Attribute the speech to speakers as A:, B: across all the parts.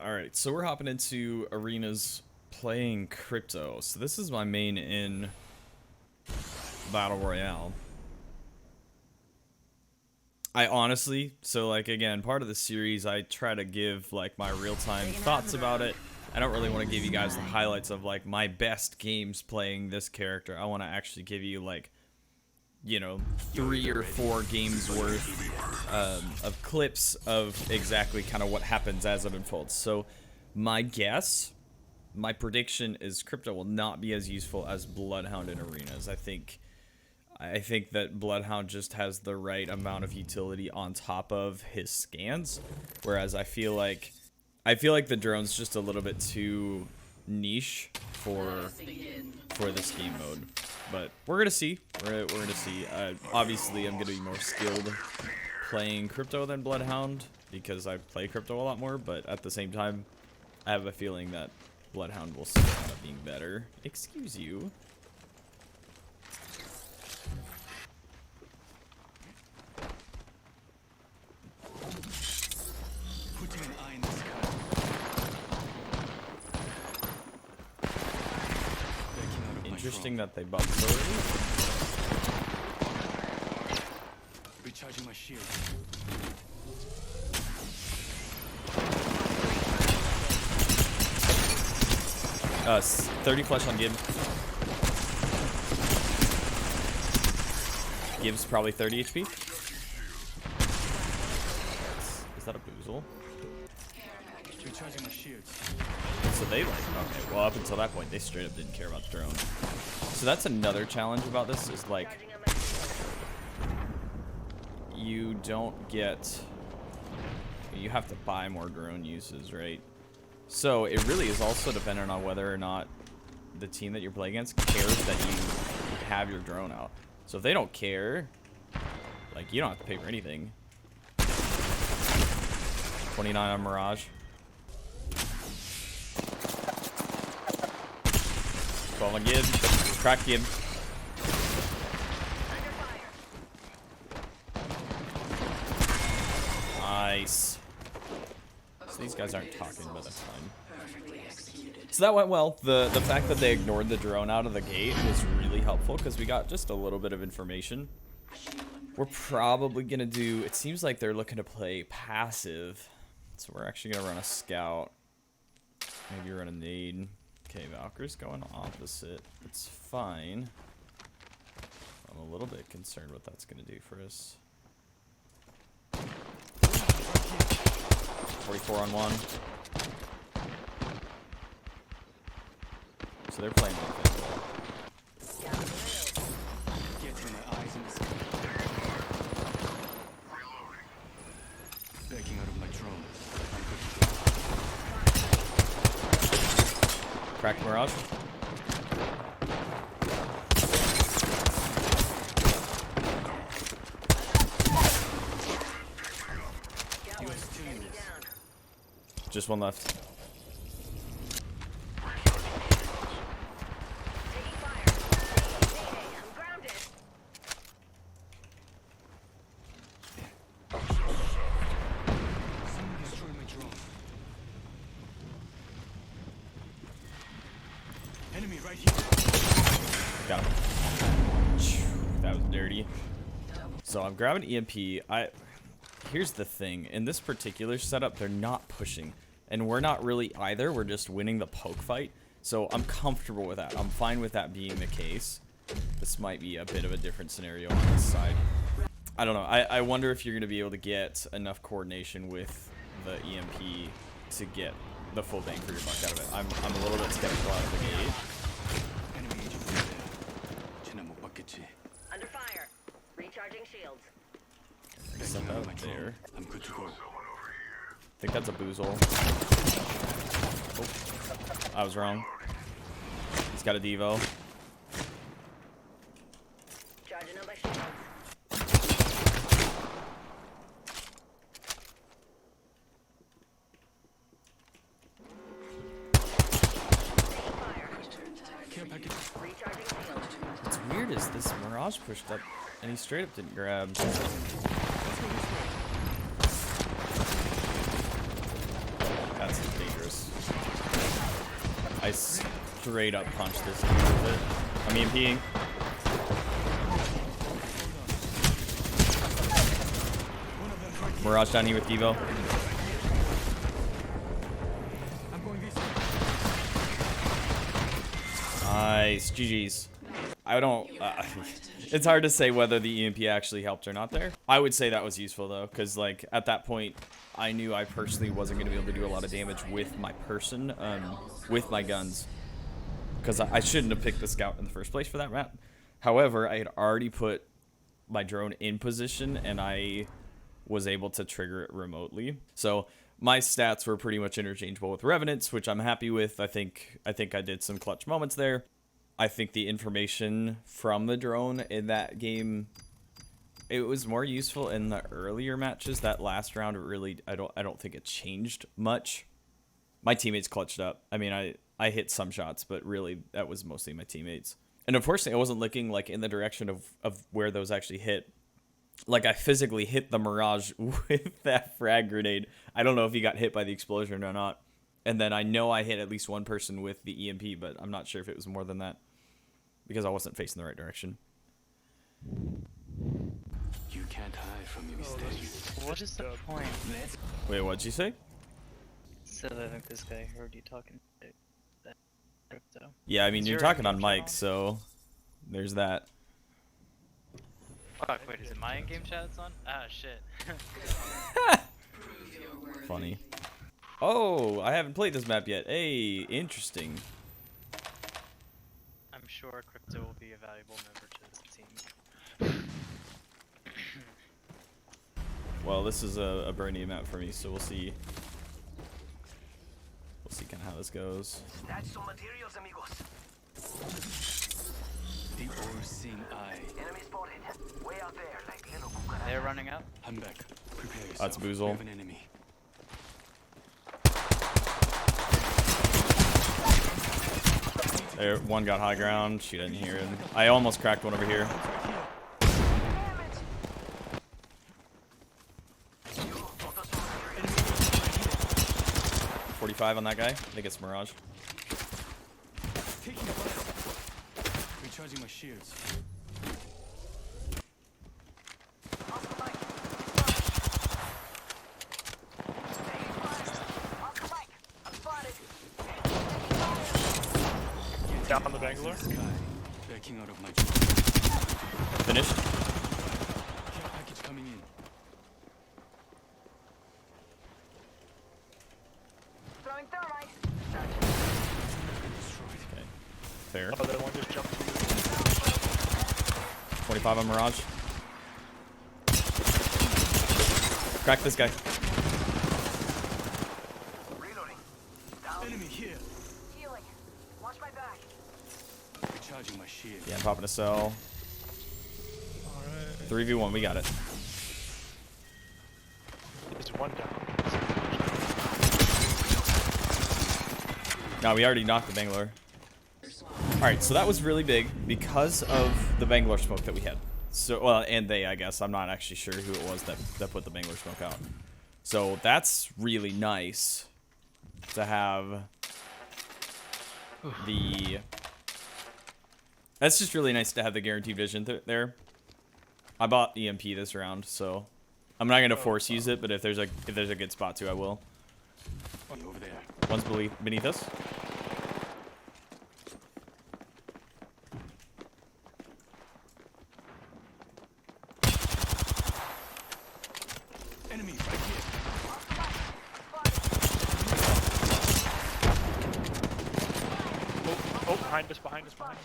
A: Alright, so we're hopping into arenas playing Crypto. So this is my main in Battle Royale. I honestly, so like again, part of the series, I try to give like my real-time thoughts about it. I don't really want to give you guys the highlights of like my best games playing this character. I want to actually give you like, you know, 3 or 4 games worth of clips of exactly kind of what happens as it unfolds. So my guess, my prediction is Crypto will not be as useful as Bloodhound in arenas. I think that Bloodhound just has the right amount of utility on top of his scans, whereas I feel like the drone's just a little bit too niche for this game mode. But we're gonna see. We're gonna see. Obviously, I'm gonna be more skilled playing Crypto than Bloodhound because I play Crypto a lot more. But at the same time, I have a feeling that Bloodhound will still end up being better. Excuse you. Interesting that they buffed already.
B: Recharging my shield.
A: 30 flesh on Gib. Gib's probably 30 HP. Is that a boozle?
B: Recharging my shields.
A: So they like, okay, well up until that point they straight up didn't care about the drone. So that's another challenge about this is like, you don't get, you have to buy more drone uses, right? So it really is also dependent on whether or not the team that you're playing against cares that you have your drone out. So if they don't care, like you don't have to pay for anything. 29 on Mirage. 12 on Gib. Crack Gib. Nice. So these guys aren't talking, but that's fine. So that went well. The fact that they ignored the drone out of the gate was really helpful because we got just a little bit of information. We're probably going to do... It seems like they're looking to play passive. So we're actually going to run a scout. Maybe run a nade. Okay, Valkyrie's going opposite. It's fine. I'm a little bit concerned what that's going to do for us. 44 on 1. So they're playing offense.
B: Getting my eyes in the sky. Backing out of my drone.
A: Crack Mirage. Just one left.
B: Enemy right here.
A: Got him. That was dirty. So I'm grabbing EMP. Here's the thing. In this particular setup, they're not pushing. And we're not really either. We're just winning the poke fight. So I'm comfortable with that. I'm fine with that being the case. This might be a bit of a different scenario on this side. I don't know. I wonder if you're going to be able to get enough coordination with the EMP to get the full bang for your buck out of it. I'm a little bit skeptical out of the gate.
C: Under fire. Recharging shields.
A: Step out there.
B: I'm good to go.
A: I think that's a boozle. Oh, I was wrong. He's got a Devo.
C: Charging up my shields.
A: What's weird is this Mirage pushed up and he straight up didn't grab. That's dangerous. I straight up punched this dude with it. I'm EMPing. Mirage down here with Devo.
B: I'm going this way.
A: Nice. GG's. I don't... it's hard to say whether the EMP actually helped or not there. I would say that was useful, though, because, like, at that point, I knew I personally wasn't going to be able to do a lot of damage with my person, with my guns. Because I shouldn't have picked the scout in the first place for that map. However, I had already put my drone in position, and I was able to trigger it remotely. So my stats were pretty much interchangeable with Revenant's, which I'm happy with. I think I did some clutch moments there. I think the information from the drone in that game, it was more useful in the earlier matches. That last round, really, I don't think it changed much. My teammates clutched up. I mean, I hit some shots, but really that was mostly my teammates. And unfortunately, I wasn't looking like in the direction of where those actually hit. Like, I physically hit the Mirage with that frag grenade. I don't know if he got hit by the explosion or not. And then I know I hit at least one person with the EMP, but I'm not sure if it was more than that. Because I wasn't facing the right direction.
B: You can't hide from your mistakes.
D: What is the point?
A: Wait, what'd you say?
D: So I think this guy heard you talking to that crypto.
A: Yeah, I mean,
D: Is
A: you're
D: your
A: talking on
D: in-game
A: mic,
D: chat
A: so there's that.
D: Fuck, wait, is it my in-game chat that's on? Ah, shit.
A: Funny. Oh, I haven't played this map yet. Hey, interesting.
D: I'm sure crypto will be a valuable member to the team.
A: Well, this is a brand new map for me, so we'll see. We'll see kind of how this goes.
E: That's some materials, amigos.
B: The all-seeing eye.
E: Enemy spotted. Way out there, like little cucarachas.
D: They're running up.
B: I'm back. Prepare yourself.
A: That's Boozle.
B: We have an enemy.
A: There, one got high ground. She didn't hear him. I almost cracked one over here. 45 on that guy. I think it's Mirage.
B: Taking a fire. Recharging my shields.
F: Down on the Bangalore.
B: Sky. Backing out of my
A: Finished.
B: care package coming in.
C: Throwing thermite.
B: Destroyed.
A: Okay. Fair.
F: Oh, that one just jumped.
A: 25 on Mirage. Crack this guy.
E: Reloading.
B: Enemy here.
C: Healing. Watch my back.
B: Recharging my shield.
A: Yeah, I'm popping a cell.
F: Alright.
A: 3v1, we got it.
F: There's one down.
A: No, we already knocked the Bangalore. Alright, so that was really big because of the Bangalore smoke that we had. So, well, and they, I guess. I'm not actually sure who it was that put the Bangalore smoke out. So that's really nice to have the... That's just really nice to have the guaranteed vision there. I bought EMP this round, so I'm not gonna force use it, but if there's a good spot to, I will.
B: Over there.
A: One's beneath us.
B: Enemy right here.
F: Oh, behind us, behind us, behind us.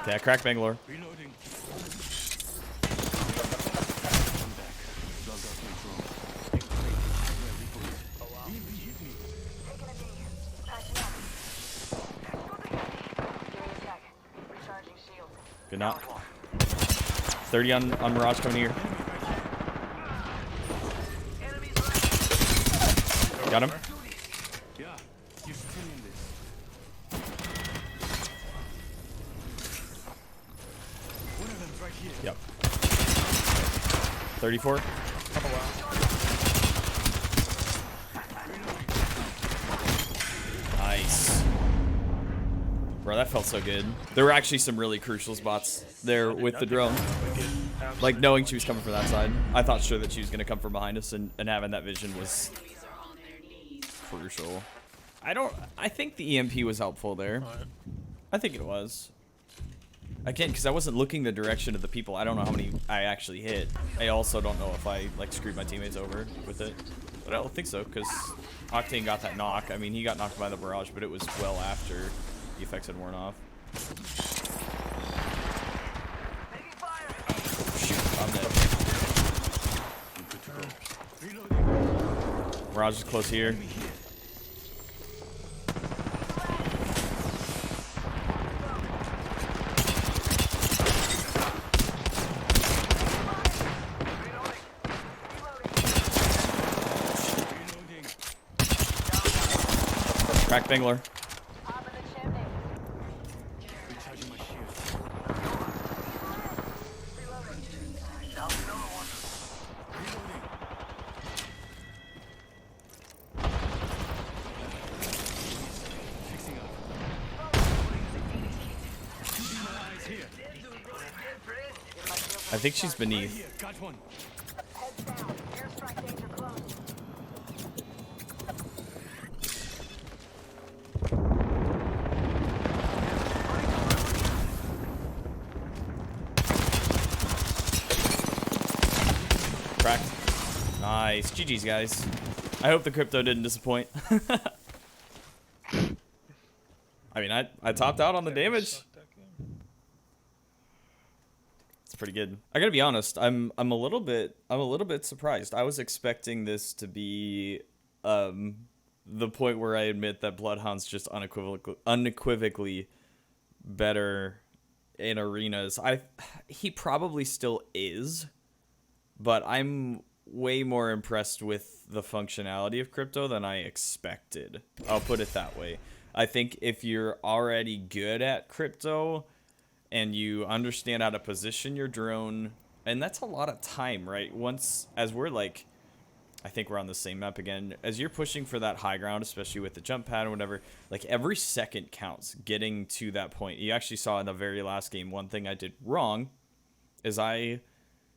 A: Yeah, crack Bangalore.
B: Reloading. I'm back. Logged off my drone.
F: Oh, wow.
B: EMP hit me.
C: Taking a knee. Patching up. Giving a sec. Recharging shield.
A: Good knock. 30 on Mirage coming here. Got him.
B: Yeah, you're still in this. One of them's right here.
A: Yep. 34.
F: Oh, wow.
A: Bro, that felt so good. There were actually some really crucial spots there with the drone. Like knowing she was coming from that side. I thought sure that she was gonna come from behind us, and having that vision was crucial. I think the EMP was helpful there. I think it was. Again, because I wasn't looking the direction of the people. I don't know how many I actually hit. I also don't know if I like screwed my teammates over with it. But I don't think so, because Octane got that knock. I mean, he got knocked by the barrage, but it was well after the effects had worn off. Shoot, I'm dead. Barrage is close here. Crack Bangler.
C: Top of the chimney.
B: Recharging my shield.
C: Reloading.
B: Fixing up. Keeping my eyes here.
A: I think she's beneath.
B: Here, got one.
C: Heads down. Airstrike danger close.
A: Cracked. Nice. GG's, guys. I hope the Crypto didn't disappoint. I mean, I topped out on the damage. It's pretty good. I gotta be honest. I'm a little bit surprised. I was expecting this to be the point where I admit that Bloodhound's just unequivocally better in arenas. He probably still is. But I'm way more impressed with the functionality of Crypto than I expected. I'll put it that way. I think if you're already good at Crypto and you understand how to position your drone, and that's a lot of time, right? As we're like, I think we're on the same map again. As you're pushing for that high ground, especially with the jump pad or whatever, like every second counts getting to that point. You actually saw in the very last game, one thing I did wrong is I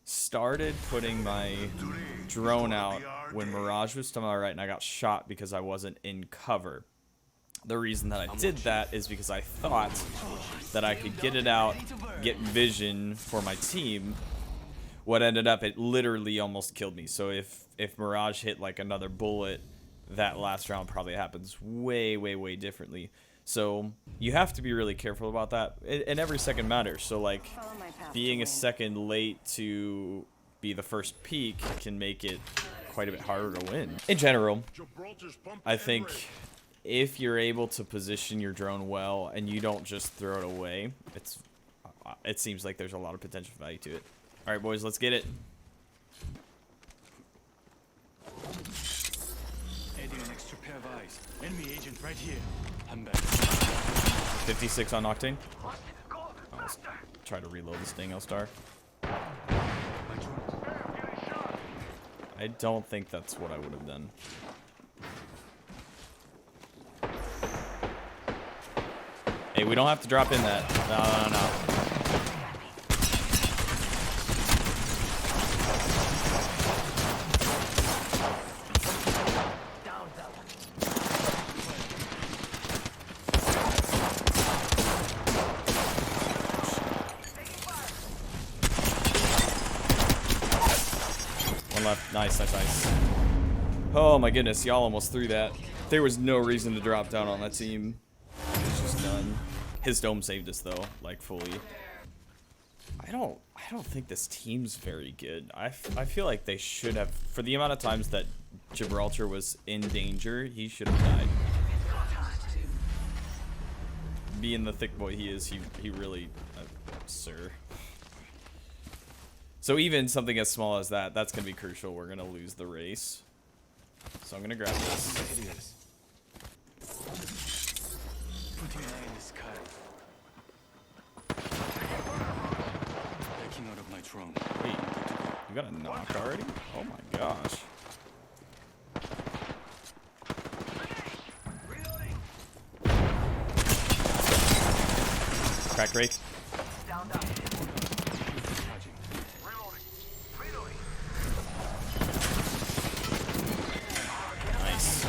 A: started putting my drone out when Mirage was to my right and I got shot because I wasn't in cover. The reason that I did that is because I thought that I could get it out, get vision for my team. What ended up, it literally almost killed me. So if Mirage hit like another bullet, that last round probably happens way differently. So you have to be really careful about that, and every second matters. So like being a second late to be the first peak can make it quite a bit harder to win. In general, I think if you're able to position your drone well and you don't just throw it away, it seems like there's a lot of potential value to it. All right, boys, let's get it.
B: Adding an extra pair of eyes. Enemy agent right here. I'm back.
A: 56 on Octane. Let's try to reload this thing, L-Star. I don't think that's what I would have done. Hey, we don't have to drop in that. No. One left. Nice. Oh my goodness, y'all almost threw that. There was no reason to drop down on that team. It's just done. His dome saved us though, like fully. I don't think this team's very good. I feel like they should have, for the amount of times that Gibraltar was in danger, he should have died. Being the thick boy he is, he really, sir. So even something as small as that, that's gonna be crucial. We're gonna lose the race. So I'm gonna grab this.
B: It is. Putting an eye in the sky. Backing out of my drone.
A: Wait, you got a knock already? Oh my gosh. Cracked Wraith.
E: Down. Reloading. Reloading.
A: Nice.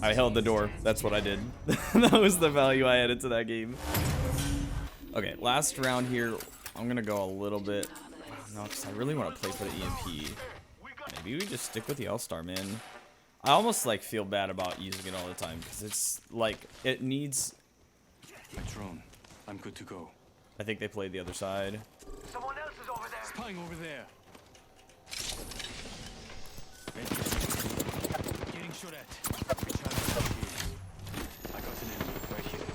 A: I held the door. That's what I did. That was the value I added to that game. Okay, last round here. I'm gonna go a little bit. No, because I really want to play for the EMP. Maybe we just stick with the L-Star, man. I almost like feel bad about using it all the time because it's like it needs.
B: My drone. I'm good to go.
A: I think they played the other side.
E: Someone else is over there.
B: Spying over there. Getting shot at. I got an enemy right here.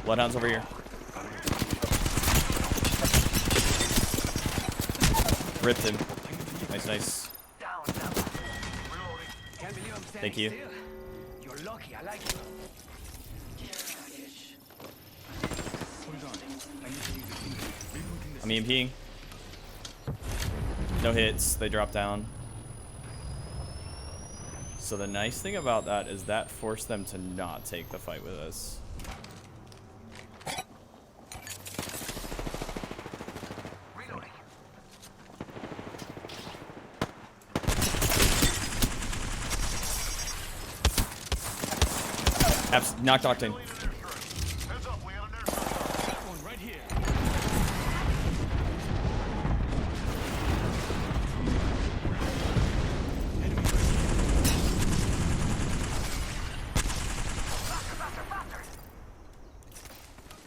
A: Bloodhound's over here. Ripped him. Nice, nice.
E: Down. Reloading. Can't believe I'm standing
A: Thank you.
E: still. You're lucky. I like it.
B: Hold on. I need to use the thing. Rebooting the
A: I'm EMPing. No hits. They drop down. So the nice thing about that is that forced them to not take the fight with us.
E: Reloading.
A: Knocked Octane.
E: Heads up. We got an airstrike.
B: one right here.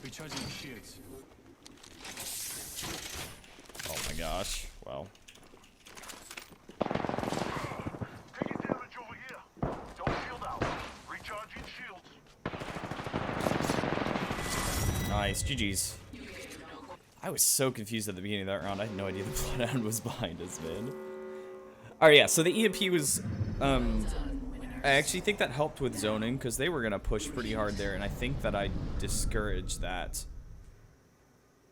B: Recharging the shields.
A: Oh my gosh. Well.
E: Taking damage over here. Don't shield out. Recharging shields.
A: Nice. GG's. I was so confused at the beginning of that round. I had no idea the Bloodhound was behind us, man. Alright, yeah. So the EMP was... I actually think that helped with zoning because they were going to push pretty hard there. And I think that I discouraged that.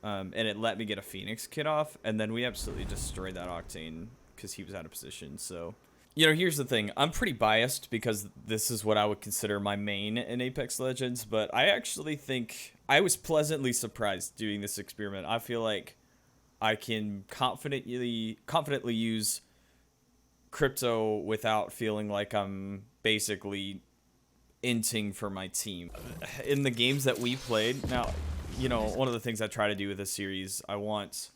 A: And it let me get a Phoenix kit off. And then we absolutely destroyed that Octane because he was out of position. So, you know, here's the thing. I'm pretty biased because this is what I would consider my main in Apex Legends. But I actually think I was pleasantly surprised doing this experiment. I feel like I can confidently use Crypto without feeling like I'm basically inting for my team. In the games that we played, now, you know, one of the things I try to do with this series, I want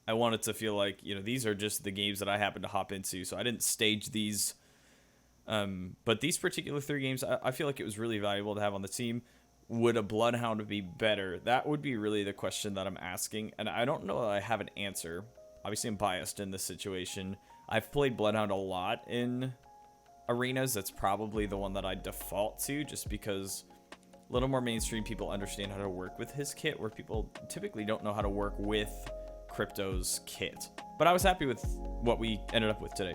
A: it to feel like, you know, these are just the games that I happen to hop into, so I didn't stage these. But these particular 3 games, I feel like it was really valuable to have on the team. Would a Bloodhound be better? That would be really the question that I'm asking, and I don't know that I have an answer. Obviously, I'm biased in this situation. I've played Bloodhound a lot in arenas. That's probably the one that I default to just because a little more mainstream people understand how to work with his kit where people typically don't know how to work with Crypto's kit. But I was happy with what we ended up with today.